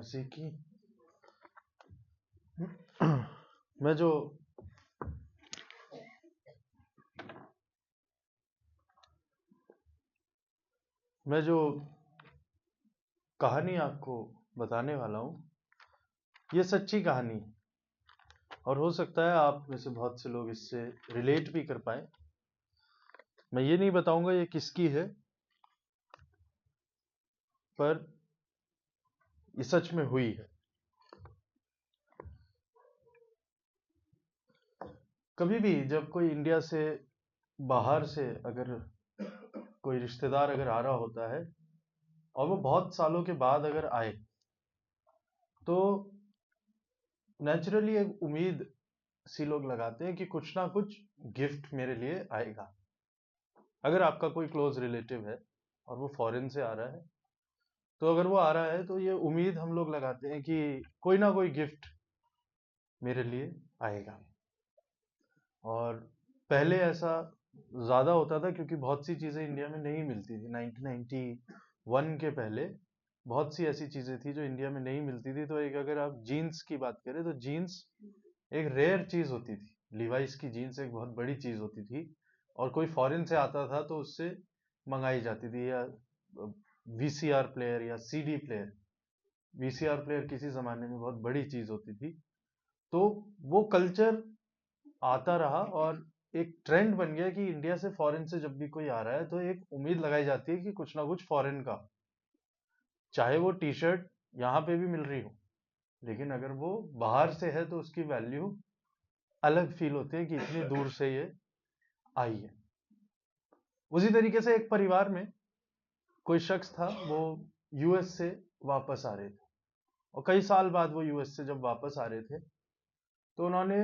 मसीह की। मैं जो कहानी आपको बताने वाला हूँ, ये सच्ची कहानी है और हो सकता है आप में से बहुत से लोग इससे रिलेट भी कर पाए। मैं ये नहीं बताऊंगा ये किसकी है, पर ये सच में हुई है। कभी भी जब कोई इंडिया से बाहर से अगर कोई रिश्तेदार अगर आ रहा होता है और वो बहुत सालों के बाद अगर आए, तो नेचुरली एक उम्मीद सी लोग लगाते हैं कि कुछ ना कुछ गिफ्ट मेरे लिए आएगा। अगर आपका कोई क्लोज रिलेटिव है और वो फॉरेन से आ रहा है, तो अगर वो आ रहा है तो ये उम्मीद हम लोग लगाते हैं कि कोई ना कोई गिफ्ट मेरे लिए आएगा। और पहले ऐसा ज़्यादा होता था क्योंकि बहुत सी चीज़ें इंडिया में नहीं मिलती थी। 1991 के पहले बहुत सी ऐसी चीज़ें थी जो इंडिया में नहीं मिलती थी। तो एक अगर आप जीन्स की बात करें तो जीन्स एक रेयर चीज़ होती थी। लिवाइस की जीन्स एक बहुत बड़ी चीज़ होती थी और कोई फॉरेन से आता था तो उससे मंगाई जाती थी। या वीसीआर प्लेयर या सीडी प्लेयर, वीसीआर प्लेयर किसी ज़माने में बहुत बड़ी चीज़ होती थी। तो वो कल्चर आता रहा और एक ट्रेंड बन गया कि इंडिया से फॉरेन से जब भी कोई आ रहा है तो एक उम्मीद लगाई जाती है कि कुछ ना कुछ फॉरेन का, चाहे वो टी शर्ट यहाँ पे भी मिल रही हो, लेकिन अगर वो बाहर से है तो उसकी वैल्यू अलग फील होती है कि इतनी दूर से ये आई है। उसी तरीके से एक परिवार में कोई शख्स था, वो यूएस से वापस आ रहे थे और कई साल बाद वो यूएस से जब वापस आ रहे थे तो उन्होंने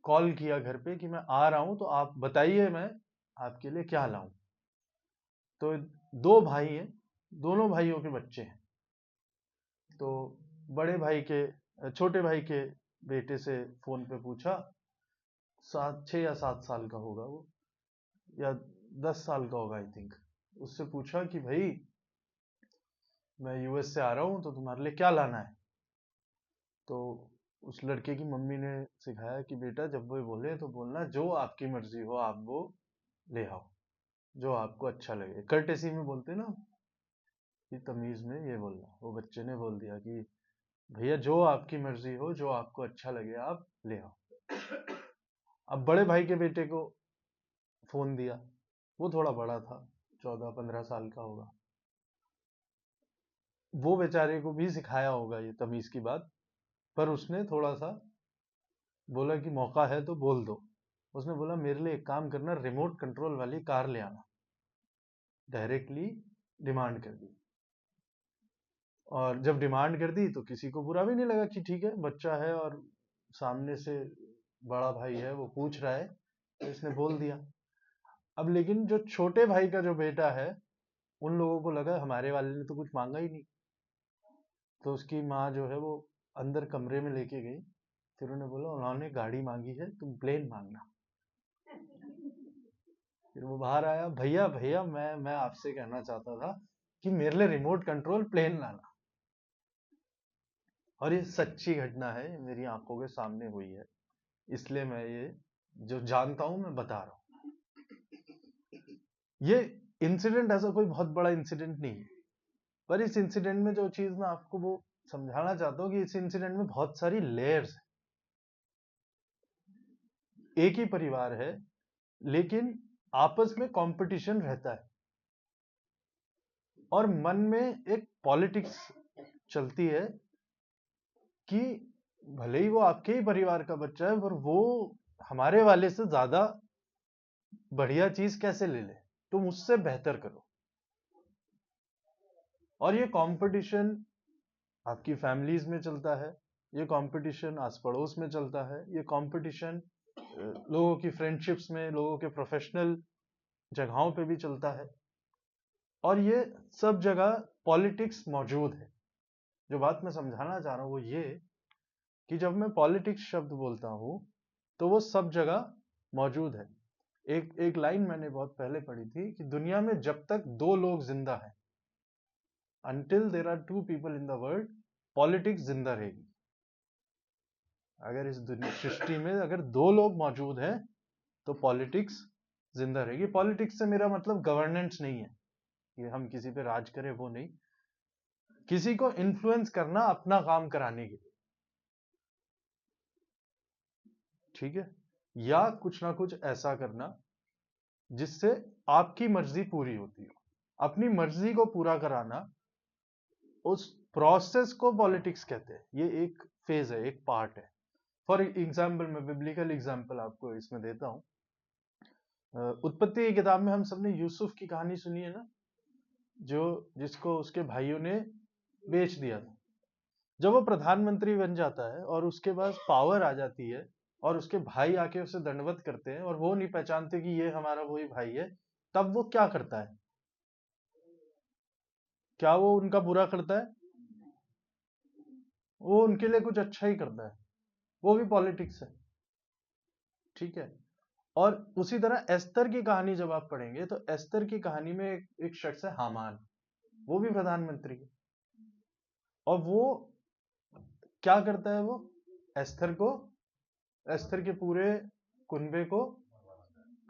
कॉल किया घर पे कि मैं आ रहा हूं, तो आप बताइए मैं आपके लिए क्या लाऊं। तो दो भाई हैं, दोनों भाइयों के बच्चे हैं। तो बड़े भाई के छोटे भाई के बेटे से फोन पे पूछा, 6 या 7 साल का होगा वो, या 10 साल का होगा आई थिंक। उससे पूछा कि भाई मैं यूएस से आ रहा हूँ तो तुम्हारे लिए क्या लाना है। तो उस लड़के की मम्मी ने सिखाया कि बेटा जब वो बोले तो बोलना जो आपकी मर्जी हो आप वो ले आओ, जो आपको अच्छा लगे। कर्टेसी में बोलते ना कि तमीज में ये बोलना। वो बच्चे ने बोल दिया कि भैया जो आपकी मर्जी हो, जो आपको अच्छा लगे आप ले आओ। अब बड़े भाई के बेटे को फोन दिया, वो थोड़ा बड़ा था, 14-15 साल का होगा। वो बेचारे को भी सिखाया होगा ये तमीज की बात, पर उसने थोड़ा सा बोला कि मौका है तो बोल दो। उसने बोला मेरे लिए एक काम करना, रिमोट कंट्रोल वाली कार ले आना। डायरेक्टली डिमांड कर दी। और जब डिमांड कर दी तो किसी को बुरा भी नहीं लगा कि ठीक है बच्चा है और सामने से बड़ा भाई है वो पूछ रहा है, तो इसने बोल दिया। अब लेकिन जो छोटे भाई का जो बेटा है, उन लोगों को लगा हमारे वाले ने तो कुछ मांगा ही नहीं। तो उसकी माँ जो है वो अंदर कमरे में लेके गई, फिर उन्होंने बोला उन्होंने गाड़ी मांगी है, तुम प्लेन मांगना। फिर वो बाहर आया, भैया भैया मैं आपसे कहना चाहता था कि मेरे लिए रिमोट कंट्रोल प्लेन लाना। और ये सच्ची घटना है, मेरी आंखों के सामने हुई है, इसलिए मैं ये जो जानता हूं मैं बता रहा हूं। ये इंसिडेंट ऐसा कोई बहुत बड़ा इंसिडेंट नहीं है, पर इस इंसिडेंट में जो चीज मैं आपको वो समझाना चाहता हूँ कि इस इंसिडेंट में बहुत सारी लेयर्स है। एक ही परिवार है लेकिन आपस में कंपटीशन रहता है और मन में एक पॉलिटिक्स चलती है कि भले ही वो आपके ही परिवार का बच्चा है पर वो हमारे वाले से ज्यादा बढ़िया चीज कैसे ले ले, तुम उससे बेहतर करो। और ये कंपटीशन आपकी फैमिलीज में चलता है, ये कंपटीशन आस पड़ोस में चलता है, ये कंपटीशन लोगों की फ्रेंडशिप्स में, लोगों के प्रोफेशनल जगहों पे भी चलता है। और ये सब जगह पॉलिटिक्स मौजूद है। जो बात मैं समझाना चाह रहा हूं वो ये कि जब मैं पॉलिटिक्स शब्द बोलता हूं तो वो सब जगह मौजूद है। एक लाइन मैंने बहुत पहले पढ़ी थी कि दुनिया में जब तक दो लोग जिंदा हैं, until there are two people in the world, politics जिंदा रहेगी। अगर इस सृष्टि में अगर दो लोग मौजूद हैं तो पॉलिटिक्स जिंदा रहेगी। पॉलिटिक्स से मेरा मतलब गवर्नेंस नहीं है, ये हम किसी पे राज करें वो नहीं, किसी को इन्फ्लुएंस करना अपना काम कराने के लिए, ठीक है, या कुछ ना कुछ ऐसा करना जिससे आपकी मर्जी पूरी होती हो। अपनी मर्जी को पूरा कराना, उस प्रोसेस को पॉलिटिक्स कहते हैं। ये एक फेज है, एक पार्ट है। फॉर एग्जाम्पल, मैं बिब्लिकल एग्जाम्पल आपको इसमें देता हूं। उत्पत्ति की किताब में हम सबने यूसुफ की कहानी सुनी है ना, जो जिसको उसके भाइयों ने बेच दिया था। जब वो प्रधानमंत्री बन जाता है और उसके पास पावर आ जाती है और उसके भाई आके उसे दंडवत करते हैं और वो नहीं पहचानते कि ये हमारा वही भाई है, तब वो क्या करता है? क्या वो उनका बुरा करता है? वो उनके लिए कुछ अच्छा ही करता है। वो भी पॉलिटिक्स है, ठीक है। और उसी तरह एस्तर की कहानी जब आप पढ़ेंगे तो एस्तर की कहानी में एक शख्स है हामान, वो भी प्रधानमंत्री है। और वो क्या करता है? वो एस्तर को, एस्तर के पूरे कुनबे को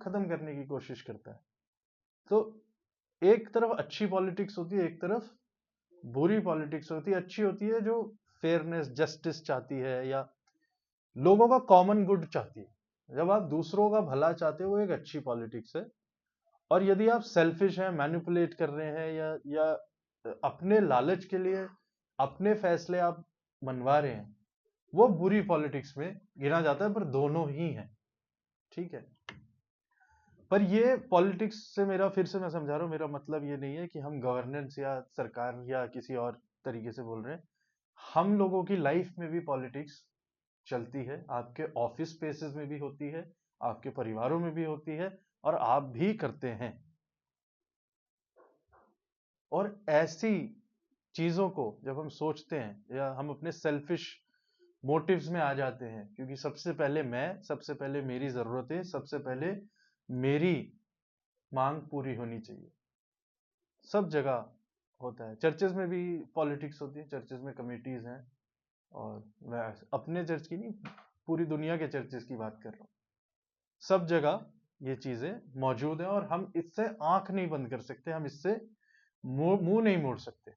खत्म करने की कोशिश करता है। तो एक तरफ अच्छी पॉलिटिक्स होती है, एक तरफ बुरी पॉलिटिक्स होती है। अच्छी होती है जो फेयरनेस, जस्टिस चाहती है या लोगों का कॉमन गुड चाहती है। जब आप दूसरों का भला चाहते हो वो एक अच्छी पॉलिटिक्स है। और यदि आप सेल्फिश हैं, मैनिपुलेट कर रहे हैं या अपने लालच के लिए अपने फैसले आप मनवा रहे हैं, वो बुरी पॉलिटिक्स में गिना जाता है। पर दोनों ही हैं, ठीक है। पर ये पॉलिटिक्स से मेरा, फिर से मैं समझा रहा हूं, मेरा मतलब ये नहीं है कि हम गवर्नेंस या सरकार या किसी और तरीके से बोल रहे हैं। हम लोगों की लाइफ में भी पॉलिटिक्स चलती है, आपके ऑफिस स्पेसेस में भी होती है, आपके परिवारों में भी होती है, और आप भी करते हैं। और ऐसी चीजों को जब हम सोचते हैं या हम अपने सेल्फिश मोटिव्स में आ जाते हैं, क्योंकि सबसे पहले मैं, सबसे पहले मेरी जरूरतें, सबसे पहले मेरी मांग पूरी होनी चाहिए, सब जगह होता है। चर्चेज में भी पॉलिटिक्स होती है, चर्चेज में कमिटीज हैं। और मैं अपने चर्च की नहीं, पूरी दुनिया के चर्चेज की बात कर रहा हूँ। सब जगह ये चीजें मौजूद हैं और हम इससे आंख नहीं बंद कर सकते, हम इससे मुंह नहीं मोड़ सकते,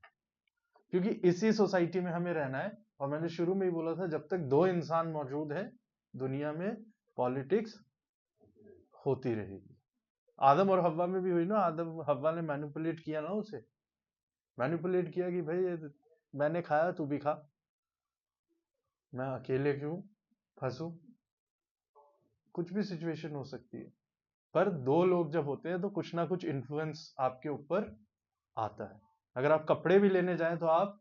क्योंकि इसी सोसाइटी में हमें रहना है। और मैंने शुरू में ही बोला था, जब तक दो इंसान मौजूद है दुनिया में, पॉलिटिक्स होती रहेगी। आदम और हव्वा में भी हुई ना, आदम हव्वा ने मैनिपुलेट किया ना, उसे मैनिपुलेट किया कि भाई मैंने खाया, तू भी खा, मैं अकेले क्यों फंसू। कुछ भी सिचुएशन हो सकती है, पर दो लोग जब होते हैं तो कुछ ना कुछ इन्फ्लुएंस आपके ऊपर आता है। अगर आप कपड़े भी लेने जाएं तो आप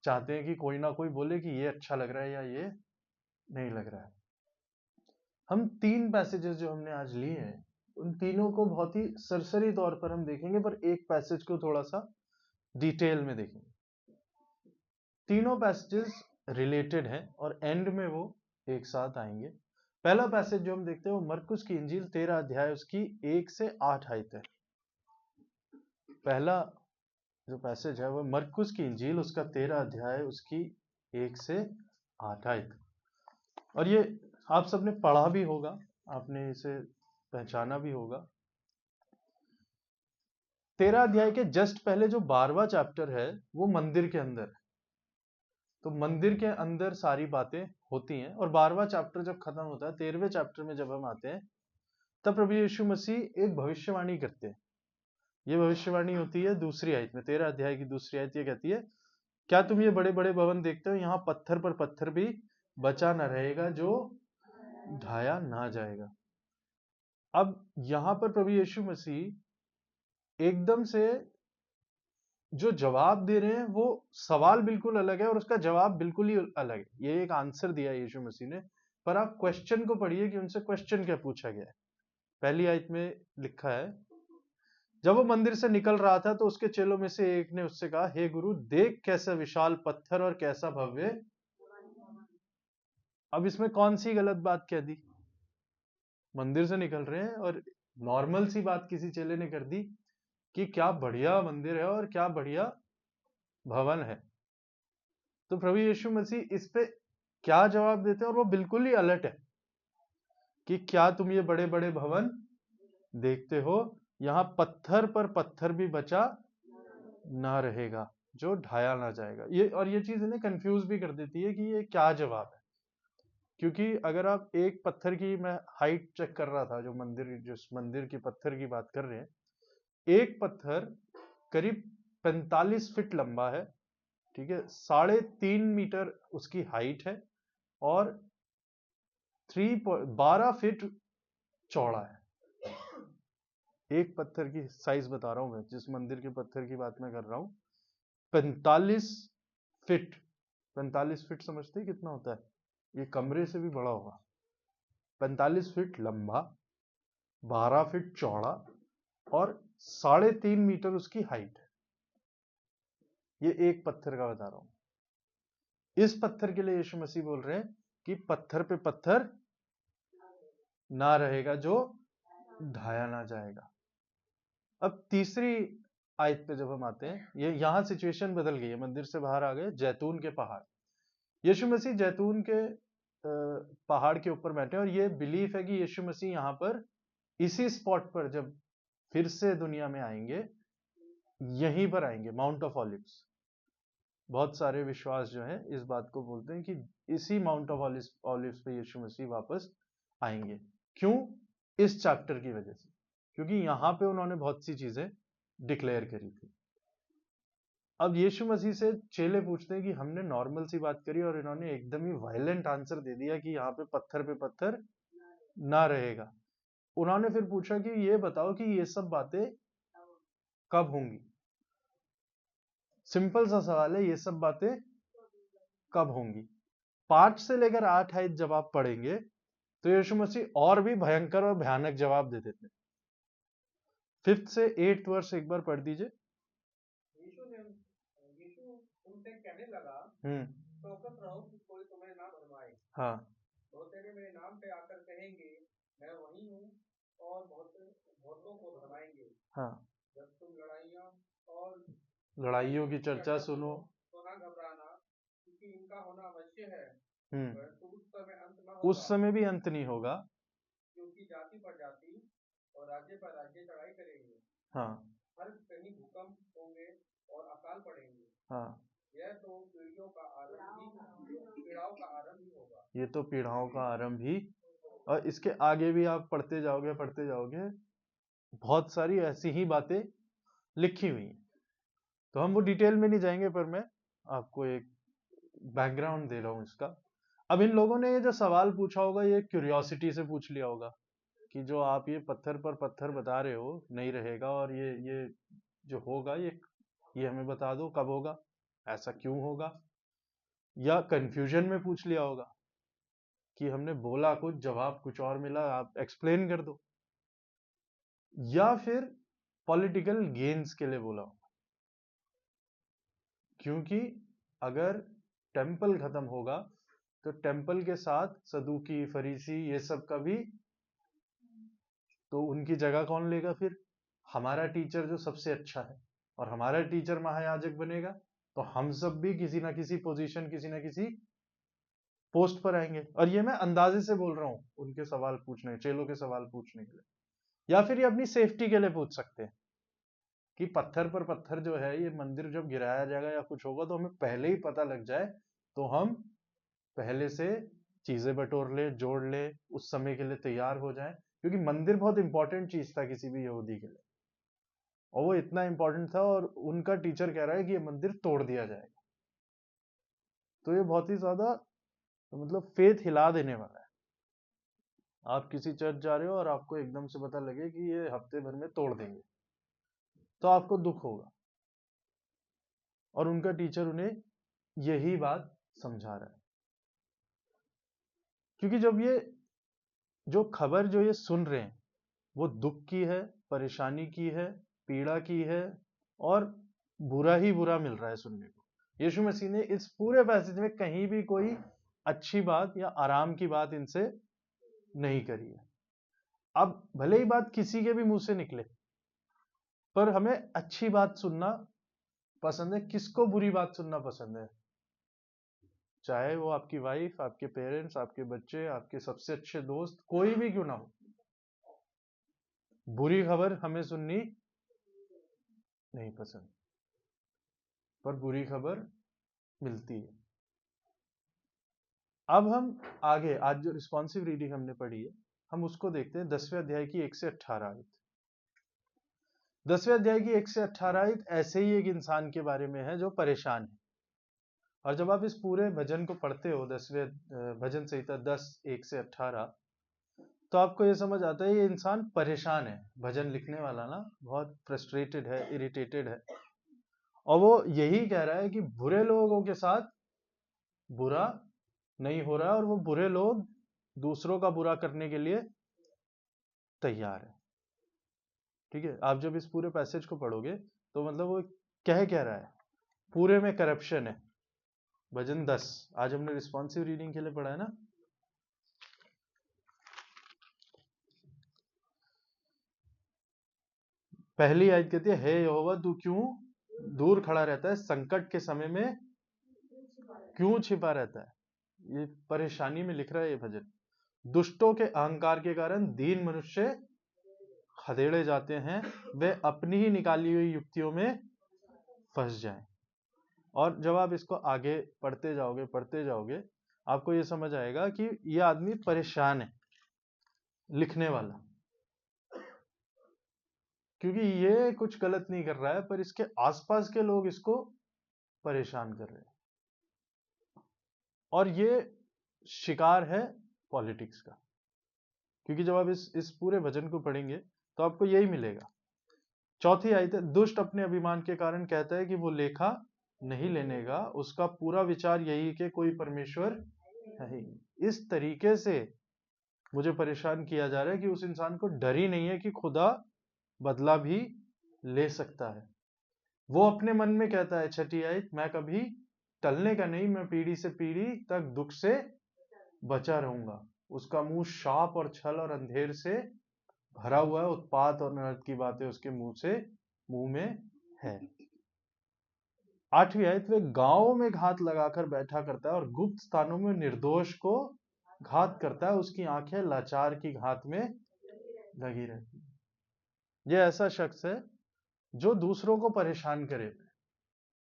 चाहते हैं कि कोई ना कोई बोले कि ये अच्छा लग रहा है या ये नहीं लग रहा है। हम तीन पैसेजेस जो हमने आज लिए हैं, उन तीनों को बहुत ही सरसरी तौर पर हम देखेंगे, पर एक पैसेज को थोड़ा सा डिटेल में देखेंगे। तीनों पैसेजेस रिलेटेड हैं और एंड में वो एक साथ आएंगे। पहला पैसेज जो हम देखते हैं वो मरकुस की इंजील 13 अध्याय उसकी 1 से 8 आयत है। पहला जो पैसेज है वो मरकुस की इंजील उसका 13 अध्याय उसकी 1 से 8 आयत। और ये आप सबने पढ़ा भी होगा, आपने इसे पहचाना भी होगा। 13 अध्याय के जस्ट पहले जो 12वां चैप्टर है वो मंदिर के अंदर है। तो मंदिर के अंदर सारी बातें होती हैं और 12वां चैप्टर जब खत्म होता है, 13वें चैप्टर में जब हम आते हैं, तब प्रभु यीशु मसीह एक भविष्यवाणी करते हैं। ये भविष्यवाणी होती है दूसरी आयत में, 13 अध्याय की दूसरी आयत ये कहती है, क्या तुम ये बड़े बड़े भवन देखते हो? यहाँ पत्थर पर पत्थर भी बचा न रहेगा जो ढाया ना जाएगा। अब यहां पर प्रभु यीशु मसीह एकदम से जो जवाब दे रहे हैं वो सवाल बिल्कुल अलग है और उसका जवाब बिल्कुल ही अलग है। ये एक आंसर दिया है यीशु मसीह ने, पर आप क्वेश्चन को पढ़िए कि उनसे क्वेश्चन क्या पूछा गया है। पहली आयत में लिखा है, जब वो मंदिर से निकल रहा था तो उसके चेलों में से एक ने उससे कहा, हे गुरु, देख कैसा विशाल पत्थर और कैसा भव्य। अब इसमें कौन सी गलत बात कह दी? मंदिर से निकल रहे हैं और नॉर्मल सी बात किसी चेले ने कर दी कि क्या बढ़िया मंदिर है और क्या बढ़िया भवन है। तो प्रभु यीशु मसीह इस पे क्या जवाब देते हैं, और वो बिल्कुल ही अलर्ट है कि क्या तुम ये बड़े बड़े भवन देखते हो, यहाँ पत्थर पर पत्थर भी बचा ना रहेगा जो ढाया ना जाएगा। ये चीज इन्हें कंफ्यूज भी कर देती है कि ये क्या जवाब है। क्योंकि अगर आप एक पत्थर की, मैं हाइट चेक कर रहा था, जिस मंदिर की पत्थर की बात कर रहे हैं, एक पत्थर करीब 45 फीट लंबा है, ठीक है, 3.5 मीटर उसकी हाइट है, और 12 फीट चौड़ा है। एक पत्थर की साइज बता रहा हूं मैं, जिस मंदिर के पत्थर की बात मैं कर रहा हूं, 45 फीट। 45 फीट समझते हैं कितना होता है? ये कमरे से भी बड़ा होगा। 45 फीट लंबा, 12 फीट चौड़ा, और 3.5 मीटर उसकी हाइट है। ये एक पत्थर का बता रहा हूं। इस पत्थर के लिए यीशु मसीह बोल रहे हैं कि पत्थर पे पत्थर ना रहेगा जो ढाया ना जाएगा। अब तीसरी आयत पे जब हम आते हैं, ये यहां सिचुएशन बदल गई है, मंदिर से बाहर आ गए, जैतून के पहाड़। यीशु मसीह जैतून के पहाड़ के ऊपर बैठे, और ये बिलीफ है कि यीशु मसीह यहां पर इसी स्पॉट पर जब फिर से दुनिया में आएंगे, यहीं पर आएंगे, माउंट ऑफ ऑलिव्स। बहुत सारे विश्वास जो हैं इस बात को बोलते हैं कि इसी माउंट ऑफ ऑलिव्स पे यीशु मसीह वापस आएंगे। क्यों? इस चैप्टर की वजह से, क्योंकि यहां पे उन्होंने बहुत सी चीजें डिक्लेयर करी थी। अब यीशु मसीह से चेले पूछते हैं कि हमने नॉर्मल सी बात करी और इन्होंने एकदम ही वायलेंट आंसर दे दिया कि यहाँ पे पत्थर ना रहेगा। उन्होंने फिर पूछा कि ये बताओ कि ये सब बातें कब होंगी। सिंपल सा सवाल है, ये सब बातें कब होंगी? 5 से लेकर 8 आयत जब आप पढ़ेंगे तो यीशु मसीह और भी भयंकर और भयानक जवाब दे देते हैं। 5th से 8th वर्ष एक बार पढ़ दीजिए। यीशु उनसे कहने लगा, चौकस रहो कि कोई तुम्हें ना भरमाए। हाँ, बहुतेरे मेरे नाम पे आकर कहेंगे मैं वही हूँ, और बहुतों को भरमाएंगे। हाँ, जब तुम और लड़ाइयों की चर्चा सुनो तो ना घबराना, क्योंकि इनका होना अवश्य है, परंतु उस समय अंत न उस होगा। समय भी अंत नहीं होगा, क्योंकि जाति पर जाति और राज्य पर राज्य चढ़ाई करेंगे। हाँ, हर कहीं भूकंप होंगे और अकाल पड़ेंगे। हाँ, यह तो पीढ़ाओं का आरंभ ही होगा। ये तो पीढ़ाओं का आरंभ ही, और इसके आगे भी आप पढ़ते जाओगे, बहुत सारी ऐसी ही बातें लिखी हुई हैं। तो हम वो डिटेल में नहीं जाएंगे, पर मैं आपको एक बैकग्राउंड दे रहा हूं इसका। अब इन लोगों ने ये जो सवाल पूछा होगा, ये क्यूरियोसिटी से पूछ लिया होगा कि जो आप ये पत्थर पर पत्थर बता रहे हो नहीं रहेगा, और ये जो होगा ये हमें बता दो कब होगा, ऐसा क्यों होगा। या कंफ्यूजन में पूछ लिया होगा कि हमने बोला कुछ, जवाब कुछ और मिला, आप एक्सप्लेन कर दो। या फिर पॉलिटिकल गेन्स के लिए बोला होगा, क्योंकि अगर टेम्पल खत्म होगा तो टेम्पल के साथ सदूकी, फरीसी, ये सब का भी, तो उनकी जगह कौन लेगा फिर? हमारा टीचर जो सबसे अच्छा है, और हमारा टीचर महायाजक बनेगा, तो हम सब भी किसी ना किसी पोजीशन, किसी ना किसी पोस्ट पर आएंगे। और ये मैं अंदाजे से बोल रहा हूं, उनके सवाल पूछने, चेलों के सवाल पूछने के लिए। या फिर ये अपनी सेफ्टी के लिए पूछ सकते हैं कि पत्थर पर पत्थर जो है, ये मंदिर जब गिराया जाएगा या कुछ होगा तो हमें पहले ही पता लग जाए, तो हम पहले से चीजें बटोर ले, जोड़ ले, उस समय के लिए तैयार हो जाए। क्योंकि मंदिर बहुत इंपॉर्टेंट चीज था किसी भी यहूदी के लिए, और वो इतना इंपॉर्टेंट था, और उनका टीचर कह रहा है कि ये मंदिर तोड़ दिया जाएगा। तो ये बहुत ही ज्यादा, मतलब फेथ हिला देने वाला है। आप किसी चर्च जा रहे हो और आपको एकदम से पता लगे कि ये हफ्ते भर में तोड़ देंगे, तो आपको दुख होगा। और उनका टीचर उन्हें यही बात समझा रहा है, क्योंकि जब ये जो खबर जो ये सुन रहे हैं, वो दुख की है, परेशानी की है, पीड़ा की है, और बुरा ही बुरा मिल रहा है सुनने को। यीशु मसीह ने इस पूरे पैसेज में कहीं भी कोई अच्छी बात या आराम की बात इनसे नहीं करी है। अब भले ही बात किसी के भी मुंह से निकले, पर हमें अच्छी बात सुनना पसंद है, किसको बुरी बात सुनना पसंद है? चाहे वो आपकी वाइफ, आपके पेरेंट्स, आपके बच्चे, आपके सबसे अच्छे दोस्त, कोई भी क्यों ना हो, बुरी खबर हमें सुननी नहीं पसंद, पर बुरी खबर मिलती है। अब हम आगे, आज जो रिस्पॉन्सिव रीडिंग हमने पढ़ी है, हम उसको देखते हैं 10वें अध्याय की 1 से 18 आयत। 10वें अध्याय की 1 से 18 आयत ऐसे ही एक इंसान के बारे में है जो परेशान है। और जब आप इस पूरे भजन को पढ़ते हो, 10वें भजन संहिता 10 1 से 18, तो आपको ये समझ आता है ये इंसान परेशान है। भजन लिखने वाला ना बहुत फ्रस्ट्रेटेड है, इरिटेटेड है, और वो यही कह रहा है कि बुरे लोगों के साथ बुरा नहीं हो रहा है, और वो बुरे लोग दूसरों का बुरा करने के लिए तैयार है। ठीक है, आप जब इस पूरे पैसेज को पढ़ोगे तो मतलब वो कह रहा है पूरे में करप्शन है। भजन 10 आज हमने रिस्पॉन्सिव रीडिंग के लिए पढ़ा है ना। पहली आयत कहती है, हे यहोवा तू क्यों दूर खड़ा रहता है, संकट के समय में क्यों छिपा रहता है। ये परेशानी में लिख रहा है ये भजन। दुष्टों के अहंकार के कारण दीन मनुष्य खदेड़े जाते हैं, वे अपनी ही निकाली हुई युक्तियों में फंस जाएं। और जब आप इसको आगे पढ़ते जाओगे आपको ये समझ आएगा कि ये आदमी परेशान है, लिखने वाला, क्योंकि ये कुछ गलत नहीं कर रहा है, पर इसके आसपास के लोग इसको परेशान कर रहे हैं। और ये शिकार है पॉलिटिक्स का, क्योंकि जब आप इस पूरे भजन को पढ़ेंगे तो आपको यही मिलेगा। चौथी आयत है, दुष्ट अपने अभिमान के कारण कहता है कि वो लेखा नहीं लेने का, उसका पूरा विचार यही कि कोई परमेश्वर है ही नहीं। इस तरीके से मुझे परेशान किया जा रहा है कि उस इंसान को डर ही नहीं है कि खुदा बदला भी ले सकता है। वो अपने मन में कहता है, छठी आयत, मैं कभी टलने का नहीं, मैं पीढ़ी से पीढ़ी तक दुख से बचा रहूंगा। उसका मुंह शाप और छल और अंधेर से भरा हुआ है, उत्पात और नरक की बातें उसके मुंह में है। आठवीं आयत, वे गांव में घात लगाकर बैठा करता है और गुप्त स्थानों में निर्दोष को घात करता है, उसकी आंखें लाचार की घात में लगी रहती है। यह ऐसा शख्स है जो दूसरों को परेशान करे,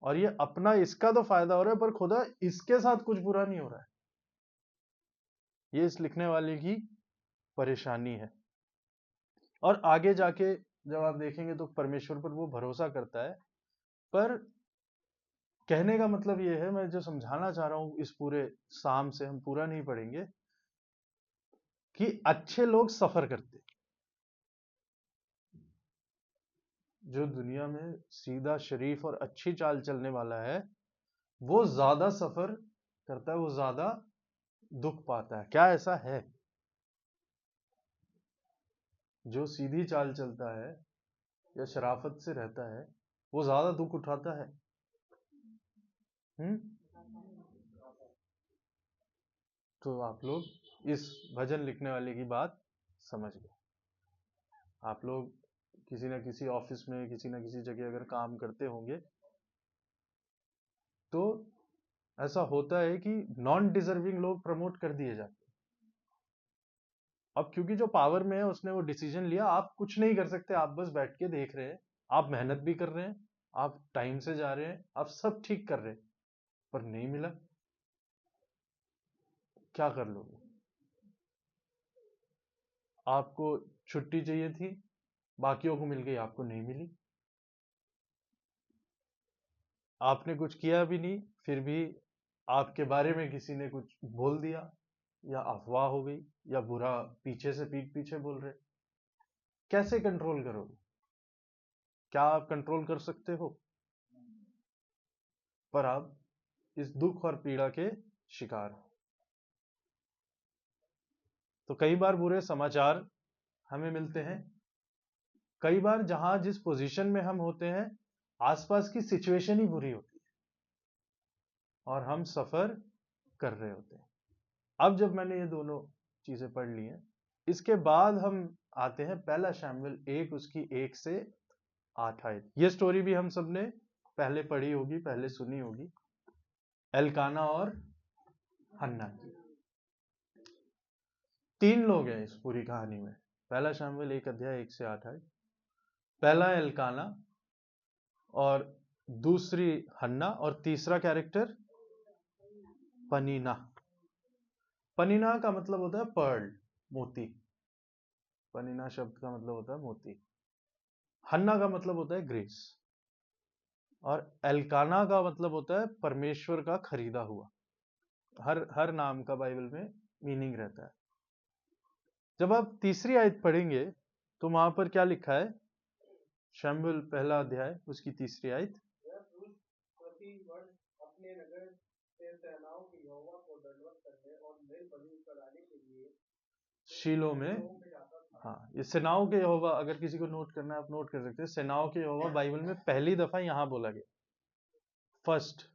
और ये अपना इसका तो फायदा हो रहा है, पर खुदा इसके साथ कुछ बुरा नहीं हो रहा है। ये इस लिखने वाले की परेशानी है। और आगे जाके जब आप देखेंगे तो परमेश्वर पर वो भरोसा करता है, पर कहने का मतलब ये है, मैं जो समझाना चाह रहा हूं इस पूरे साम से, हम पूरा नहीं पढ़ेंगे, कि अच्छे लोग सफर करते, जो दुनिया में सीधा शरीफ और अच्छी चाल चलने वाला है वो ज्यादा सफर करता है, वो ज्यादा दुख पाता है। क्या ऐसा है? जो सीधी चाल चलता है या शराफत से रहता है वो ज्यादा दुख उठाता है। तो आप लोग इस भजन लिखने वाले की बात समझ गए। आप लोग किसी ना किसी ऑफिस में, किसी ना किसी जगह अगर काम करते होंगे तो ऐसा होता है कि नॉन डिजर्विंग लोग प्रमोट कर दिए जाते हैं। अब क्योंकि जो पावर में है उसने वो डिसीजन लिया, आप कुछ नहीं कर सकते, आप बस बैठ के देख रहे हैं। आप मेहनत भी कर रहे हैं, आप टाइम से जा रहे हैं, आप सब ठीक कर रहे हैं, पर नहीं मिला, क्या कर लोगे? आपको छुट्टी चाहिए थी, बाकियों को मिल गई, आपको नहीं मिली। आपने कुछ किया भी नहीं, फिर भी आपके बारे में किसी ने कुछ बोल दिया, या अफवाह हो गई, या बुरा पीछे से पीठ पीछे बोल रहे। कैसे कंट्रोल करोगे? क्या आप कंट्रोल कर सकते हो? पर आप इस दुख और पीड़ा के शिकार हो। तो कई बार बुरे समाचार हमें मिलते हैं, कई बार जहां जिस पोजीशन में हम होते हैं आसपास की सिचुएशन ही बुरी होती है और हम सफर कर रहे होते हैं। अब जब मैंने ये दोनों चीजें पढ़ ली हैं, इसके बाद हम आते हैं पहला शमूएल 1 उसकी 1 से 8 आयत। ये स्टोरी भी हम सबने पहले पढ़ी होगी, पहले सुनी होगी, एल्काना और हन्ना की। 3 लोग हैं इस पूरी कहानी में। पहला शमूएल 1 अध्याय 1 से 8 है। पहला एल्काना और दूसरी हन्ना और तीसरा कैरेक्टर पनीना। पनीना का मतलब होता है पर्ल, मोती। पनीना शब्द का मतलब होता है मोती। हन्ना का मतलब होता है ग्रेस। और एल्काना का मतलब होता है परमेश्वर का खरीदा हुआ। हर नाम का बाइबल में मीनिंग रहता है। जब आप तीसरी आयत पढ़ेंगे तो वहां पर क्या लिखा है? शमूएल पहला अध्याय उसकी तीसरी आयत। वह पुरुष प्रति वर्ष अपने नगर से सेनाओं के यहोवा को दंडवत करने और मेल बलि चढ़ाने के लिए शीलो में। जाता था। हाँ, ये सेनाओं के यहोवा, अगर किसी को नोट करना है आप नोट कर सकते हैं। सेनाओं के यहोवा बाइबल में पहली दफा यहां बोला गया। फर्स्ट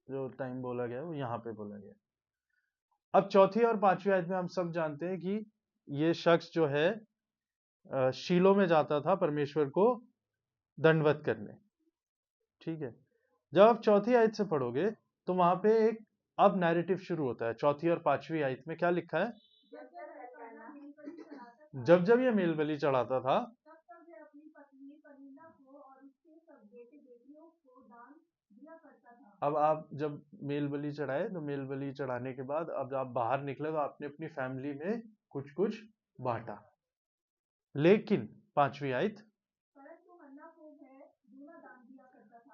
जो टाइम बोला गया वो यहां पे बोला गया। अब चौथी और पांचवी आयत में हम सब जानते हैं कि ये शख्स जो है शीलो में जाता था परमेश्वर को दंडवत करने। ठीक है। जब आप चौथी आयत से पढ़ोगे तो वहां पे एक अब नैरेटिव शुरू होता है। चौथी और पांचवी आयत में क्या लिखा है? जब जब ये मेल बलि चढ़ाता था अब आप जब मेल बलि चढ़ाए तो मेल बलि चढ़ाने के बाद अब आप बाहर निकले तो आपने अपनी फैमिली में कुछ कुछ बांटा। लेकिन पांचवी आयत,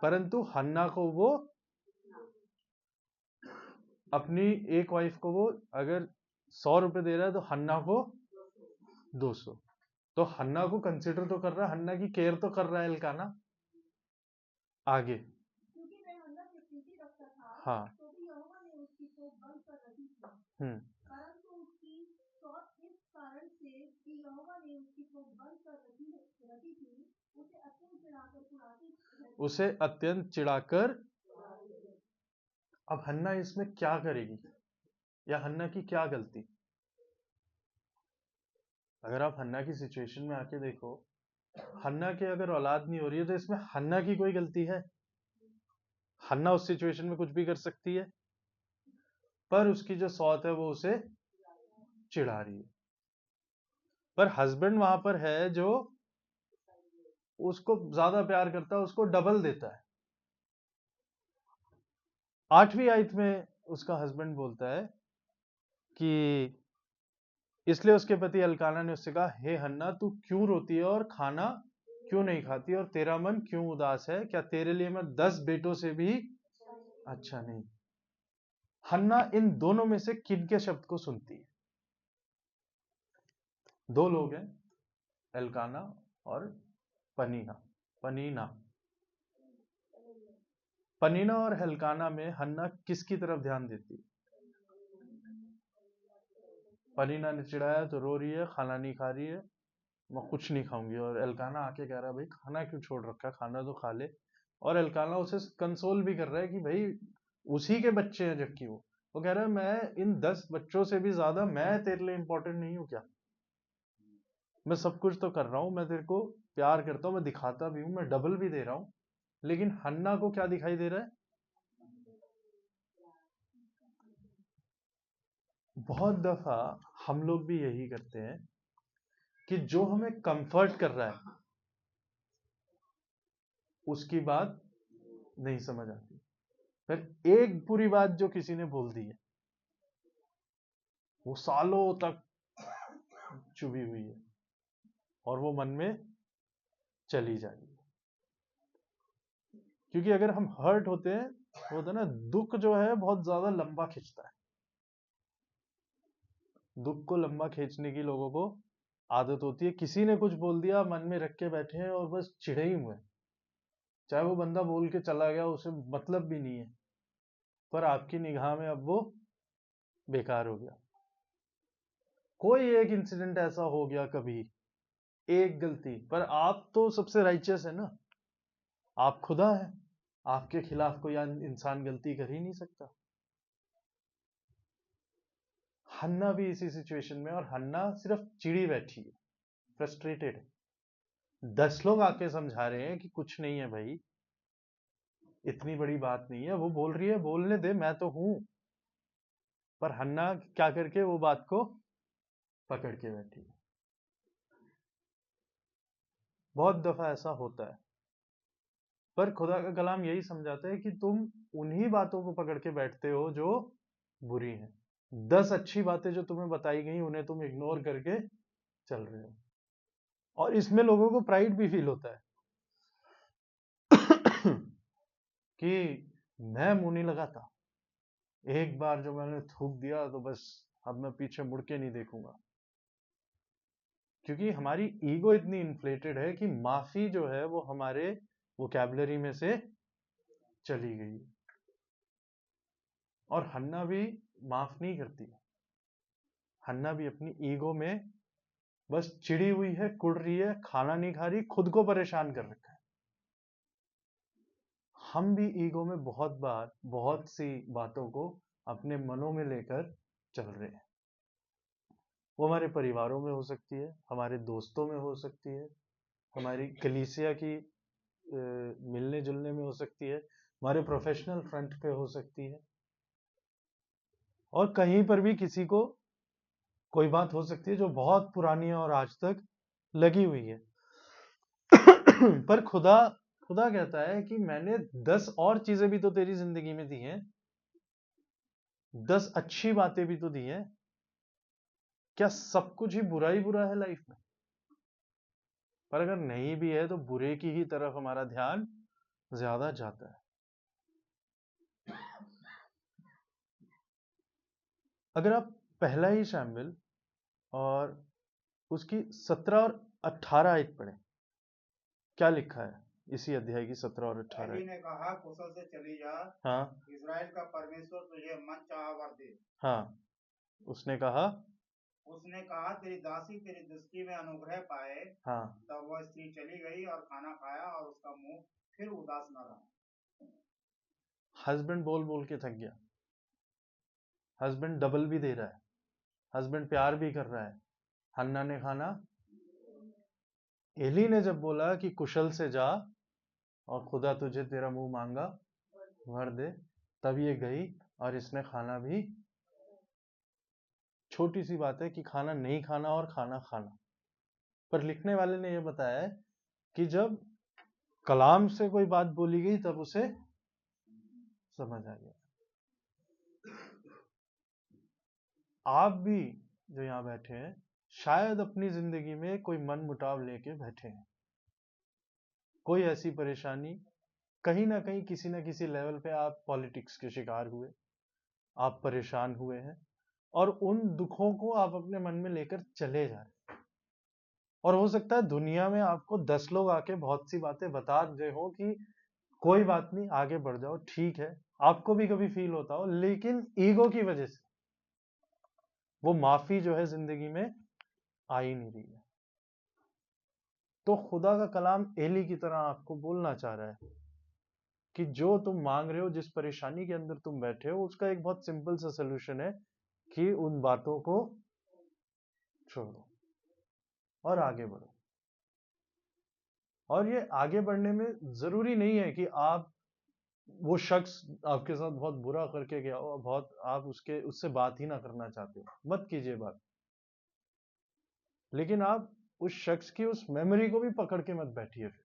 परंतु हन्ना को वो अपनी एक वाइफ को वो अगर 100 रुपए दे रहा है तो हन्ना को 200। तो हन्ना को कंसिडर तो कर रहा है, हन्ना की केयर तो कर रहा है एल्काना। आगे हाँ उसे अत्यंत चिढ़ाकर। अब हन्ना इसमें क्या करेगी या हन्ना की क्या गलती? अगर आप हन्ना की सिचुएशन में आके देखो, हन्ना के अगर औलाद नहीं हो रही है तो इसमें हन्ना की कोई गलती है? हन्ना उस सिचुएशन में कुछ भी कर सकती है, पर उसकी जो सौत है वो उसे चिढ़ा रही है। पर हस्बैंड वहां पर है जो उसको ज्यादा प्यार करता है, उसको डबल देता है। 8वीं आयत में उसका हस्बैंड बोलता है कि इसलिए उसके पति एल्काना ने उससे कहा, हे हन्ना तू क्यों रोती है और खाना क्यों नहीं खाती और तेरा मन क्यों उदास है? क्या तेरे लिए मैं 10 बेटों से भी अच्छा नहीं? हन्ना इन दोनों में से किन के शब्द को सुनती है? 2 लोग हैं, एल्काना और पनीना। पनीना पनीना और एल्काना में हन्ना किसकी तरफ ध्यान देती है? पनीना ने चिढ़ाया तो रो रही है, खाना नहीं खा रही है, मैं कुछ नहीं खाऊंगी। और एल्काना आके कह रहा है भाई खाना क्यों छोड़ रखा है, खाना तो खा ले। और एल्काना उसे कंसोल भी कर रहा है कि भाई उसी के बच्चे हैं। जबकि वो कह रहा है मैं इन 10 बच्चों से भी ज्यादा मैं तेरे लिए इंपॉर्टेंट नहीं हूं क्या? मैं सब कुछ तो कर रहा हूं, मैं तेरे को प्यार करता हूं, मैं दिखाता भी हूं, मैं डबल भी दे रहा हूं। लेकिन हन्ना को क्या दिखाई दे रहा है? बहुत दफा हम लोग भी यही करते हैं कि जो हमें कंफर्ट कर रहा है उसकी बात नहीं समझ आती। फिर एक बुरी बात जो किसी ने बोल दी है वो सालों तक चुभी हुई है और वो मन में चली जाएगी। क्योंकि अगर हम हर्ट होते हैं तो होता है ना, दुख जो है बहुत ज्यादा लंबा खींचता है। दुख को लंबा खींचने की लोगों को आदत होती है। किसी ने कुछ बोल दिया, मन में रख के बैठे हैं और बस चिढ़े ही हुए हैं। चाहे वो बंदा बोल के चला गया, उसे मतलब भी नहीं है, पर आपकी निगाह में अब वो बेकार हो गया। कोई एक इंसिडेंट ऐसा हो गया कभी, एक गलती, पर आप तो सबसे राइचियस है ना, आप खुदा है, आपके खिलाफ कोई इंसान गलती कर ही नहीं सकता। हन्ना भी इसी सिचुएशन में, और हन्ना सिर्फ चिड़ी बैठी है, फ्रस्ट्रेटेड है। 10 लोग आके समझा रहे हैं कि कुछ नहीं है भाई, इतनी बड़ी बात नहीं है। वो बोल रही है बोलने दे, मैं तो हूं। पर हन्ना क्या करके वो बात को पकड़ के बैठी। बहुत दफा ऐसा होता है, पर खुदा का कलाम यही समझाता है कि तुम उन्हीं बातों को पकड़ के बैठते हो जो बुरी हैं। 10 अच्छी बातें जो तुम्हें बताई गई उन्हें तुम इग्नोर करके चल रहे हो, और इसमें लोगों को प्राइड भी फील होता है कि मैं मुंह नहीं लगाता, एक बार जो मैंने थूक दिया तो बस अब मैं पीछे मुड़ के नहीं देखूंगा। क्योंकि हमारी ईगो इतनी इन्फ्लेटेड है कि माफी जो है वो हमारे वोकैबुलरी में से चली गई। और हन्ना भी माफ नहीं करती है। हन्ना भी अपनी ईगो में बस चिड़ी हुई है, कुड़ रही है, खाना नहीं खा रही, खुद को परेशान कर रखा है। हम भी ईगो में बहुत बार बहुत सी बातों को अपने मनों में लेकर चल रहे हैं। वो हमारे परिवारों में हो सकती है, हमारे दोस्तों में हो सकती है, हमारी कलीसिया की मिलने जुलने में हो सकती है, हमारे प्रोफेशनल फ्रंट पे हो सकती है, और कहीं पर भी किसी को कोई बात हो सकती है जो बहुत पुरानी है और आज तक लगी हुई है। पर खुदा खुदा कहता है कि मैंने 10 और चीजें भी तो तेरी जिंदगी में दी हैं, 10 अच्छी बातें भी तो दी हैं। क्या सब कुछ ही बुरा है लाइफ में? पर अगर नहीं भी है तो बुरे की ही तरफ हमारा ध्यान ज्यादा जाता है। अगर आप पहला ही शैमुएल और उसकी 17 और 18 आयत पढ़े, क्या लिखा है इसी अध्याय की 17 और 18 एली ने कहा, कुशल से चली जा, हाँ इज़राइल का परमेश्वर तुझे मन चाहा वर दे। हाँ, उसने कहा तेरी दासी तेरी दृष्टि में अनुग्रह पाए। हाँ। तब वह स्त्री चली गई और खाना खाया और उसका मुंह फिर उदास न रहा। हस्बैंड बोल बोल के थक गया, हस्बैंड डबल भी दे रहा है, हस्बैंड प्यार भी कर रहा है, हन्ना ने खाना। एली ने जब बोला कि कुशल से जा और खुदा तुझे तेरा मुंह मांगा भर दे, तब ये गई और इसने खाना भी। छोटी सी बात है कि खाना नहीं खाना और खाना खाना, पर लिखने वाले ने यह बताया है कि जब कलाम से कोई बात बोली गई तब उसे समझ आ गया। आप भी जो यहाँ बैठे हैं शायद अपनी जिंदगी में कोई मन मुटाव लेके बैठे हैं, कोई ऐसी परेशानी, कहीं ना कहीं किसी ना किसी लेवल पे आप पॉलिटिक्स के शिकार हुए, आप परेशान हुए हैं, और उन दुखों को आप अपने मन में लेकर चले जा रहे हैं। और हो सकता है दुनिया में आपको 10 लोग आके बहुत सी बातें बता रहे हो कि कोई बात नहीं, आगे बढ़ जाओ, ठीक है, आपको भी कभी फील होता हो, लेकिन ईगो की वजह से वो माफी जो है जिंदगी में आ ही नहीं रही है। तो खुदा का कलाम एली की तरह आपको बोलना चाह रहा है कि जो तुम मांग रहे हो, जिस परेशानी के अंदर तुम बैठे हो, उसका एक बहुत सिंपल सा सलूशन है कि उन बातों को छोड़ो और आगे बढ़ो। और ये आगे बढ़ने में जरूरी नहीं है कि आप, वो शख्स आपके साथ बहुत बुरा करके गया हो, बहुत आप उससे बात ही ना करना चाहते हो, मत कीजिए बात, लेकिन आप उस शख्स की उस मेमोरी को भी पकड़ के मत बैठिए। फिर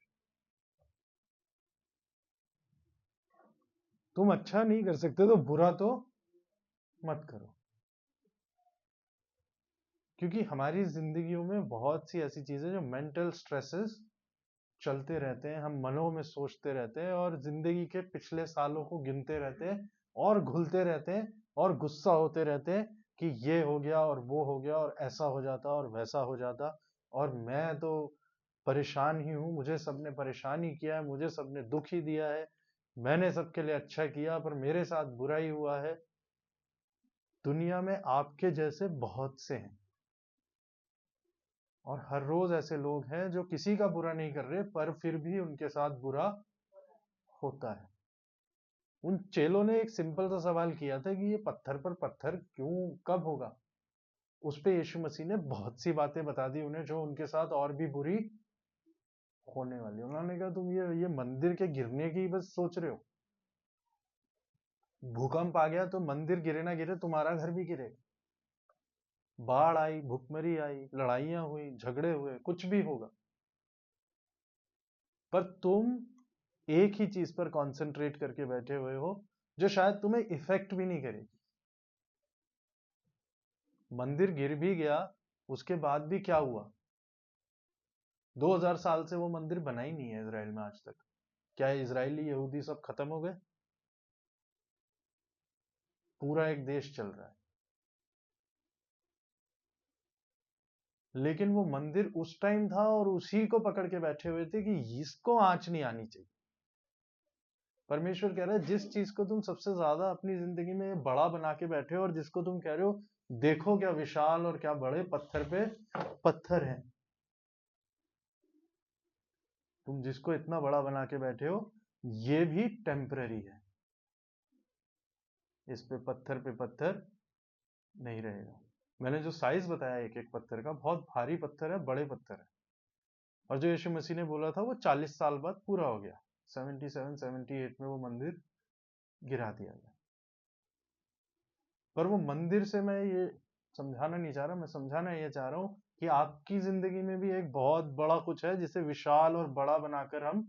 तुम अच्छा नहीं कर सकते तो बुरा तो मत करो, क्योंकि हमारी जिंदगियों में बहुत सी ऐसी चीजें जो मेंटल स्ट्रेसेस चलते रहते हैं, हम मनों में सोचते रहते हैं और जिंदगी के पिछले सालों को गिनते रहते हैं और घुलते रहते हैं और गुस्सा होते रहते हैं कि ये हो गया और वो हो गया और ऐसा हो जाता और वैसा हो जाता, और मैं तो परेशान ही हूं, मुझे सबने परेशान ही किया है, मुझे सबने दुख ही दिया है, मैंने सबके लिए अच्छा किया पर मेरे साथ बुरा ही हुआ है। दुनिया में आपके जैसे बहुत से हैं, और हर रोज ऐसे लोग हैं जो किसी का बुरा नहीं कर रहे पर फिर भी उनके साथ बुरा होता है। उन चेलों ने एक सिंपल सा सवाल किया था कि ये पत्थर पर पत्थर क्यों, कब होगा? उस पे यीशु मसीह ने बहुत सी बातें बता दी उन्हें जो उनके साथ और भी बुरी होने वाली। उन्होंने कहा तुम ये मंदिर के गिरने की बस सोच रहे हो, भूकंप आ गया तो मंदिर गिरे ना गिरे, तुम्हारा घर भी गिरेगा। बाढ़ आई, भुखमरी आई, लड़ाइयां हुई, झगड़े हुए, कुछ भी होगा, पर तुम एक ही चीज पर कंसंट्रेट करके बैठे हुए हो जो शायद तुम्हें इफेक्ट भी नहीं करेगी। मंदिर गिर भी गया, उसके बाद भी क्या हुआ? 2000 साल से वो मंदिर बना ही नहीं है इजराइल में आज तक। क्या इजरायली यहूदी सब खत्म हो गए? पूरा एक देश चल रहा है। लेकिन वो मंदिर उस टाइम था और उसी को पकड़ के बैठे हुए थे कि इसको आंच नहीं आनी चाहिए। परमेश्वर कह रहा है जिस चीज को तुम सबसे ज्यादा अपनी जिंदगी में बड़ा बना के बैठे हो और जिसको तुम कह रहे हो देखो क्या विशाल और क्या बड़े पत्थर पे पत्थर हैं, तुम जिसको इतना बड़ा बना के बैठे हो ये भी टेम्पररी है, इस पे पत्थर नहीं रहेगा। मैंने जो साइज बताया एक एक पत्थर का, बहुत भारी पत्थर है, बड़े पत्थर है। और जो यीशु मसीह ने बोला था वो 40 साल बाद पूरा हो गया। 77 78 में वो मंदिर गिरा दिया गया। पर वो मंदिर से मैं ये समझाना नहीं चाह रहा, मैं समझाना ये चाह रहा हूं कि आपकी जिंदगी में भी एक बहुत बड़ा कुछ है जिसे विशाल और बड़ा बनाकर हम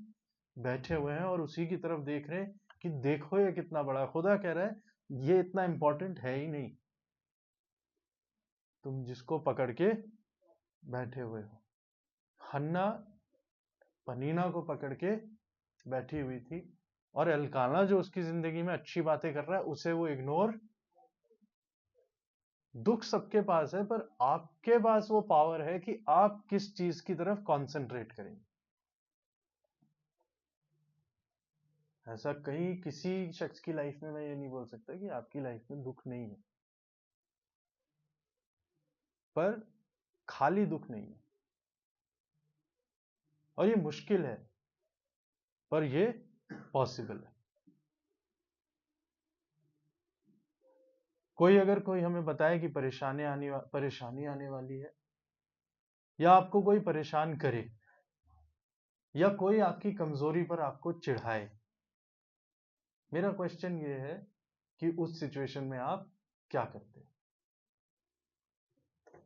बैठे हुए हैं और उसी की तरफ देख रहे हैं कि देखो ये कितना बड़ा है। खुदा कह रहा है ये इतना इंपॉर्टेंट है ही नहीं, तुम जिसको पकड़ के बैठे हुए हो। हन्ना पनीना को पकड़ के बैठी हुई थी और एल्काना जो उसकी जिंदगी में अच्छी बातें कर रहा है उसे वो इग्नोर। दुख सबके पास है, पर आपके पास वो पावर है कि आप किस चीज की तरफ कंसंट्रेट करेंगे। ऐसा कहीं किसी शख्स की लाइफ में मैं ये नहीं बोल सकता कि आपकी लाइफ में दुख नहीं है, पर खाली दुख नहीं है। और ये मुश्किल है, पर ये पॉसिबल है। कोई हमें बताए कि परेशानी आने वाली है, या आपको कोई परेशान करे, या कोई आपकी कमजोरी पर आपको चिढ़ाए, मेरा क्वेश्चन ये है कि उस सिचुएशन में आप क्या करते हैं?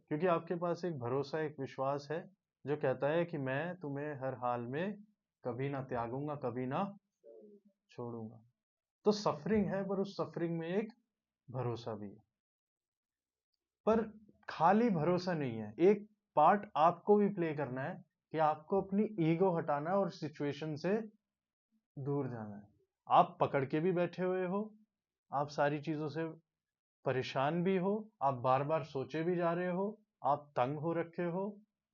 क्योंकि आपके पास एक भरोसा, एक विश्वास है जो कहता है कि मैं तुम्हें हर हाल में कभी ना त्यागूंगा, कभी ना छोड़ूंगा। तो सफरिंग है, पर उस सफरिंग में एक भरोसा भी है। पर खाली भरोसा नहीं है, एक पार्ट आपको भी प्ले करना है कि आपको अपनी ईगो हटाना है और सिचुएशन से दूर जाना है। आप पकड़ के भी बैठे हुए हो, आप सारी चीजों से परेशान भी हो, आप बार बार सोचे भी जा रहे हो, आप तंग हो रखे हो,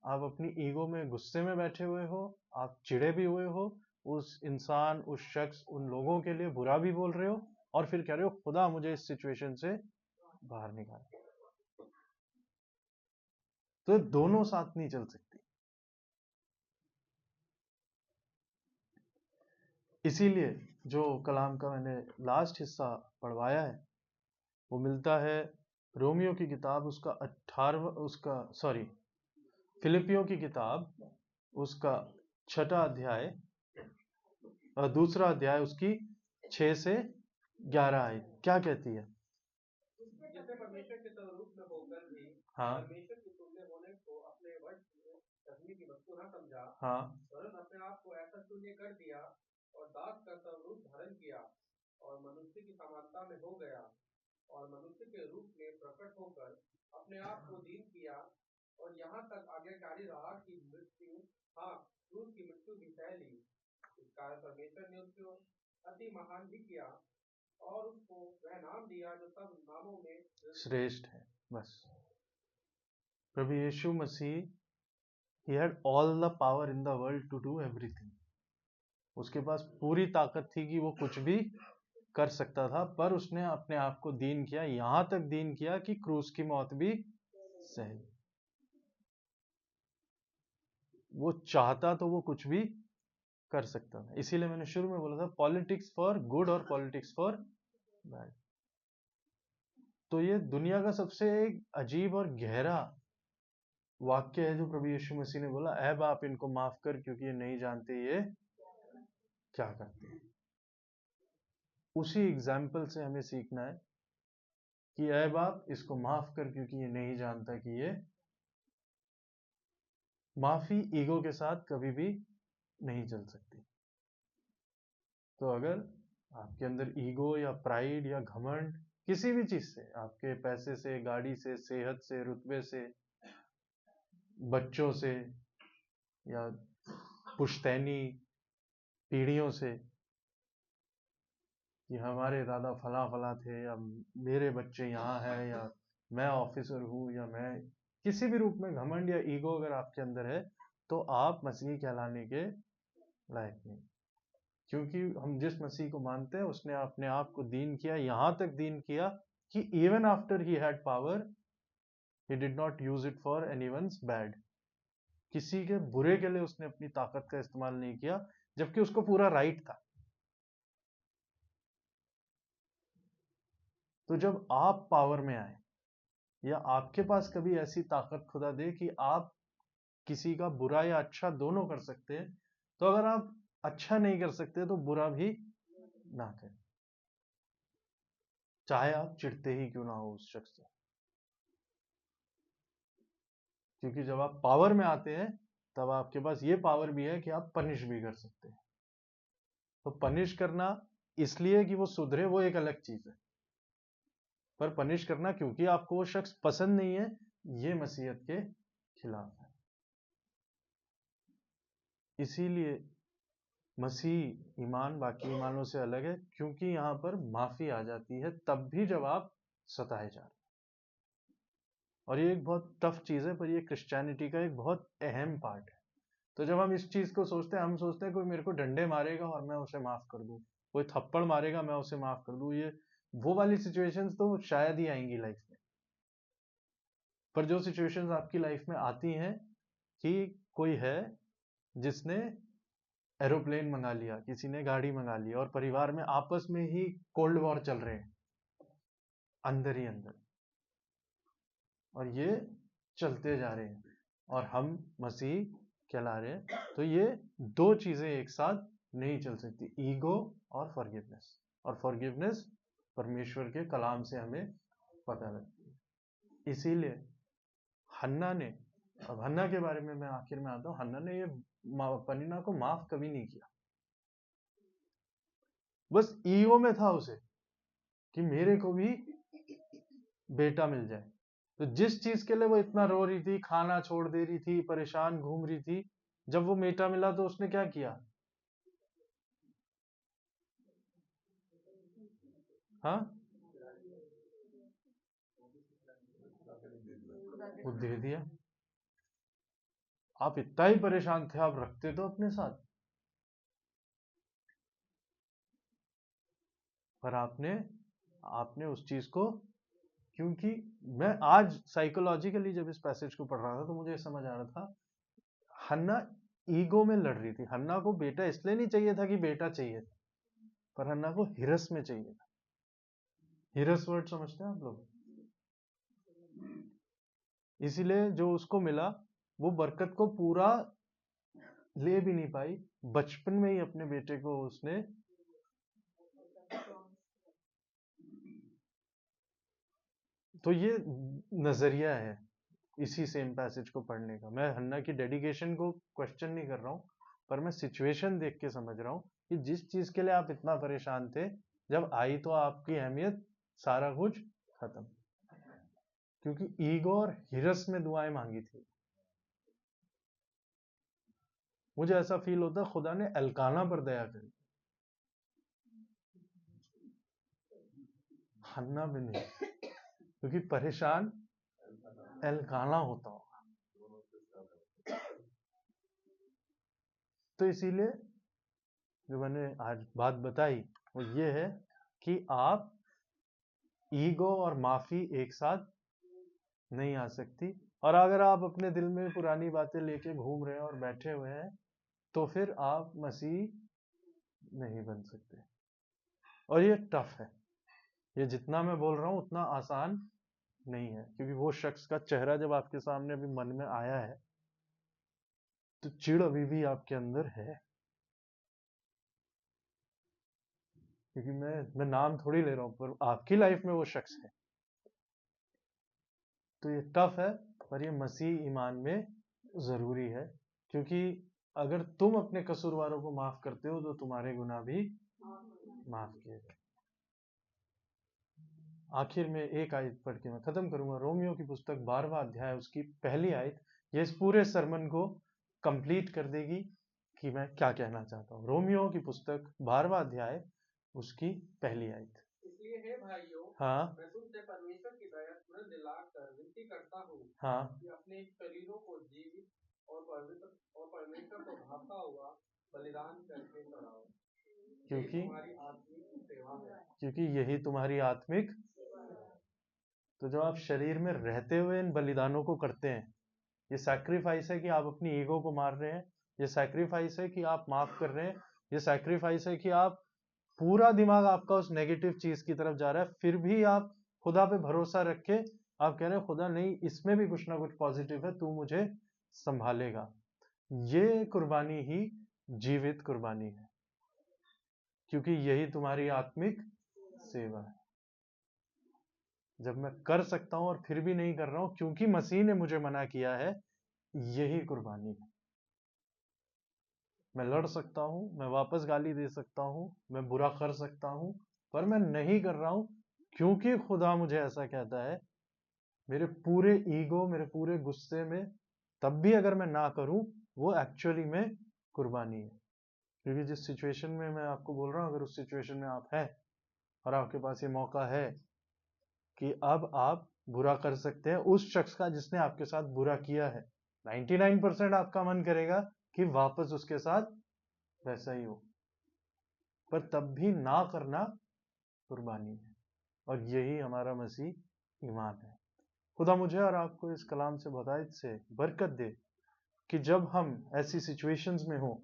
आप अपनी ईगो में गुस्से में बैठे हुए हो, आप चिढ़े भी हुए हो, उस इंसान, उस शख्स, उन लोगों के लिए बुरा भी बोल रहे हो, और फिर कह रहे हो खुदा मुझे इस सिचुएशन से बाहर निकाल। तो ये दोनों साथ नहीं चल सकती। इसीलिए जो कलाम का मैंने लास्ट हिस्सा पढ़वाया है वो मिलता है रोमियो की किताब, उसका 18वां, उसका सॉरी फिलिपियों की किताब, उसका 6वां अध्याय, दूसरा अध्याय, उसकी 6 से 11 आयत क्या कहती है? जिसने परमेश्वर के स्वरूप में होकर भी हाँ परमेश्वर के तुल्य होने को अपने वश में करने की वस्तु न समझा, हाँ वरन अपने आप को ऐसा शून्य कर दिया और दास का स्वरूप धारण किया और मनुष्य की समानता में हो गया और मनुष्य के रूप में प्रकट होकर अपने आप को दीन किया और यहाँ तक आज्ञाकारी रहा कि मृत्यु, हाँ क्रूस की मृत्यु भी सह ली। इस कारण परमेश्वर ने उसको अति महान भी किया और उसको वह नाम दिया जो सब नामों में श्रेष्ठ है। बस प्रभु यीशु मसीह, he had all the power in the world to do everything। उसके पास पूरी ताकत थी कि वो कुछ भी कर सकता था, पर उसने अपने आप को दीन किया, यहां तक दीन किया कि क्रूस की मौत भी सही। वो चाहता तो वो कुछ भी कर सकता था। इसीलिए मैंने शुरू में बोला था पॉलिटिक्स फॉर गुड और पॉलिटिक्स फॉर बैड। तो ये दुनिया का सबसे एक अजीब और गहरा वाक्य है जो प्रभु यीशु मसीह ने बोला, ऐ बाप इनको माफ कर क्योंकि ये नहीं जानते ये क्या करते हैं। उसी एग्जाम्पल से हमें सीखना है कि ऐ बाप इसको माफ कर, क्योंकि ये नहीं जानता कि ये माफी ईगो के साथ कभी भी नहीं चल सकती। तो अगर आपके अंदर ईगो या प्राइड या घमंड किसी भी चीज से, आपके पैसे से, गाड़ी से, सेहत से, रुतबे से, बच्चों से या पुश्तैनी पीढ़ियों से, कि हमारे दादा फला फला थे या मेरे बच्चे यहाँ हैं या मैं ऑफिसर हूँ या मैं किसी भी रूप में घमंड या ईगो अगर आपके अंदर है तो आप मसीही कहलाने के लायक नहीं। क्योंकि हम जिस मसीह को मानते हैं उसने अपने आप को दीन किया, यहां तक दीन किया कि even after he had power he did not use it for anyone's bad. किसी के बुरे के लिए उसने अपनी ताकत का इस्तेमाल नहीं किया, जबकि उसको पूरा राइट था। तो जब आप पावर में आए या आपके पास कभी ऐसी ताकत खुदा दे कि आप किसी का बुरा या अच्छा दोनों कर सकते हैं, तो अगर आप अच्छा नहीं कर सकते तो बुरा भी ना करें, चाहे आप चिढ़ते ही क्यों ना हो उस शख्स से। क्योंकि जब आप पावर में आते हैं तब आपके पास ये पावर भी है कि आप पनिश भी कर सकते हैं। तो पनिश करना इसलिए कि वो सुधरे वो एक अलग चीज है, पर पनिश करना क्योंकि आपको वो शख्स पसंद नहीं है, ये मसीहत के खिलाफ है। इसीलिए मसीह ईमान बाकी ईमानों से अलग है, क्योंकि यहां पर माफी आ जाती है तब भी जब आप सताए जा रहे हैं। और ये एक बहुत टफ चीज है, पर ये क्रिश्चियनिटी का एक बहुत अहम पार्ट है। तो जब हम इस चीज को सोचते हैं, हम सोचते हैं कोई मेरे को डंडे मारेगा और मैं उसे माफ कर दूं, कोई थप्पड़ मारेगा मैं उसे माफ कर दूं, ये वो वाली सिचुएशंस तो शायद ही आएंगी लाइफ में। पर जो सिचुएशंस आपकी लाइफ में आती हैं कि कोई है जिसने एरोप्लेन मंगा लिया, किसी ने गाड़ी मंगा ली और परिवार में आपस में ही कोल्ड वॉर चल रहे हैं अंदर ही अंदर, और ये चलते जा रहे हैं और हम मसीह कहला रहे हैं। तो ये दो चीजें एक साथ नहीं चल सकती, ईगो और फॉरगिवनेस। और फॉरगिवनेस परमेश्वर के कलाम से हमें पता लगती है। इसीलिए हन्ना ने, अब हन्ना के बारे में मैं आखिर में आता हूं, हन्ना ने ये पनीना को माफ कभी नहीं किया। बस ईगो में था उसे कि मेरे को भी बेटा मिल जाए। तो जिस चीज के लिए वो इतना रो रही थी, खाना छोड़ दे रही थी, परेशान घूम रही थी, जब वो बेटा मिला तो उसने क्या किया? हाँ, वो दे दिया। आप इतना ही परेशान थे, आप रखते तो अपने साथ, पर आपने आपने उस चीज को, क्योंकि मैं आज साइकोलॉजिकली जब इस पैसेज को पढ़ रहा था तो मुझे समझ आ रहा था, हन्ना ईगो में लड़ रही थी। हन्ना को बेटा इसलिए नहीं चाहिए था कि बेटा चाहिए था, पर हन्ना को हिरस में चाहिए था। हिरस वर्ड समझते हैं आप लोग? इसीलिए जो उसको मिला वो बरकत को पूरा ले भी नहीं पाई, बचपन में ही अपने बेटे को उसने, तो ये नजरिया है इसी सेम पैसेज को पढ़ने का। मैं हन्ना की डेडिकेशन को क्वेश्चन नहीं कर रहा हूं, पर मैं सिचुएशन देख के समझ रहा हूं कि जिस चीज के लिए आप इतना परेशान थे, जब आई तो आपकी अहमियत सारा कुछ खत्म, क्योंकि ईगो और हिरस में दुआएं मांगी थी। मुझे ऐसा फील होता है खुदा ने एल्काना पर दया करी, हन्ना भी नहीं, क्योंकि परेशान एल्काना होता होगा। तो इसीलिए जो मैंने आज बात बताई वो ये है कि आप ईगो और माफी एक साथ नहीं आ सकती। और अगर आप अपने दिल में पुरानी बातें लेके घूम रहे हैं और बैठे हुए हैं तो फिर आप मसीह नहीं बन सकते। और ये टफ है, ये जितना मैं बोल रहा हूं उतना आसान नहीं है, क्योंकि वो शख्स का चेहरा जब आपके सामने अभी मन में आया है तो चिढ़ अभी भी आपके अंदर है। क्योंकि मैं नाम थोड़ी ले रहा हूँ, पर आपकी लाइफ में वो शख्स है। तो ये टफ है, पर ये मसीह ईमान में जरूरी है, क्योंकि अगर तुम अपने कसूरवारों को माफ करते हो तो तुम्हारे गुनाह भी माफ किए गए। आखिर में एक आयत पढ़ के मैं खत्म करूंगा। रोमियो की पुस्तक 12वां अध्याय उसकी पहली आयत, ये इस पूरे सरमन को कंप्लीट कर देगी कि मैं क्या कहना चाहता हूँ। रोमियो की पुस्तक 12वां अध्याय उसकी पहली आयत। इसलिए हे भाइयों, हाँ मैं तुमसे परमेश्वर की दया स्मरण दिलाकर विनती करता हूँ हाँ कि अपने शरीरों को जीवित और पवित्र और परमेश्वर को भाता हुआ बलिदान करके चढ़ाओ, क्योंकि तुम्हारी आत्मिक सेवा है। क्योंकि यही तुम्हारी आत्मिक। तो जब आप शरीर में रहते हुए इन बलिदानों को करते हैं, ये सैक्रिफाइस है कि आप अपनी ईगो को मार रहे हैं, ये सैक्रिफाइस है कि आप माफ कर रहे हैं, ये सैक्रिफाइस है कि आप पूरा दिमाग आपका उस नेगेटिव चीज की तरफ जा रहा है, फिर भी आप खुदा पे भरोसा रख के आप कह रहे हैं खुदा नहीं, इसमें भी कुछ ना कुछ पॉजिटिव है, तू मुझे संभालेगा। ये कुर्बानी ही जीवित कुर्बानी है, क्योंकि यही तुम्हारी आत्मिक सेवा है। जब मैं कर सकता हूं और फिर भी नहीं कर रहा हूं क्योंकि मसीह ने मुझे मना किया है, यही कुर्बानी है। मैं लड़ सकता हूं, मैं वापस गाली दे सकता हूं, मैं बुरा कर सकता हूं, पर मैं नहीं कर रहा हूं क्योंकि खुदा मुझे ऐसा कहता है। मेरे पूरे ईगो, मेरे पूरे गुस्से में तब भी अगर मैं ना करूं, वो एक्चुअली में कुर्बानी है। क्योंकि जिस सिचुएशन में मैं आपको बोल रहा हूं, अगर उस सिचुएशन में आप हैं और आपके पास ये मौका है कि अब आप बुरा कर सकते हैं उस शख्स का जिसने आपके साथ बुरा किया है, 99% आपका मन करेगा कि वापस उसके साथ वैसा ही हो, पर तब भी ना करना कुर्बानी है। और यही हमारा मसीह ईमान है। खुदा मुझे और आपको इस कलाम से बहुतायत से बरकत दे कि जब हम ऐसी सिचुएशंस में हो,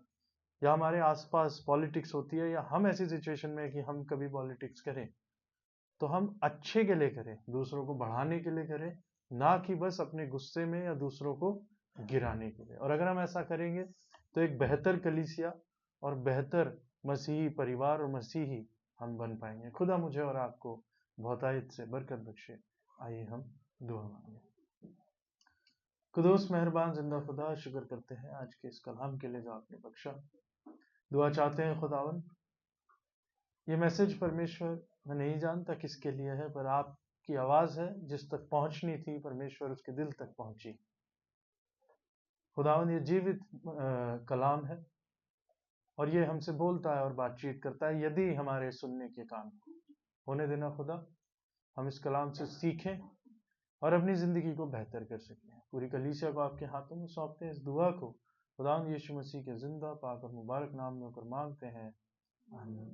या हमारे आसपास पॉलिटिक्स होती है, या हम ऐसी सिचुएशन में कि हम कभी पॉलिटिक्स करें, तो हम अच्छे के लिए करें, दूसरों को बढ़ाने के लिए करें, ना कि बस अपने गुस्से में या दूसरों को गिराने के लिए। और अगर हम ऐसा करेंगे तो एक बेहतर कलीसिया और बेहतर मसीही परिवार और मसीही हम बन पाएंगे। खुदा मुझे और आपको बहुतायत से बरकत बख्शे। आइए हम दुआ मांगे। कुदूस मेहरबान जिंदा खुदा, शुक्र करते हैं आज के इस कलाम के लिए जो आपने बख्शा। दुआ चाहते हैं खुदावन, ये मैसेज परमेश्वर मैं नहीं जानता किसके लिए है, पर आपकी आवाज है जिस तक पहुंचनी थी, परमेश्वर उसके दिल तक पहुंची। खुदावन ये जीवित कलाम है और ये हमसे बोलता है और बातचीत करता है। यदि हमारे सुनने के कान होने देना खुदा, हम इस कलाम से सीखें और अपनी जिंदगी को बेहतर कर सकें। पूरी कलीसिया को आपके हाथों में सौंपते हैं। इस दुआ को खुदावन यीशु मसीह के जिंदा पाक और मुबारक नाम में होकर मांगते हैं, आमीन।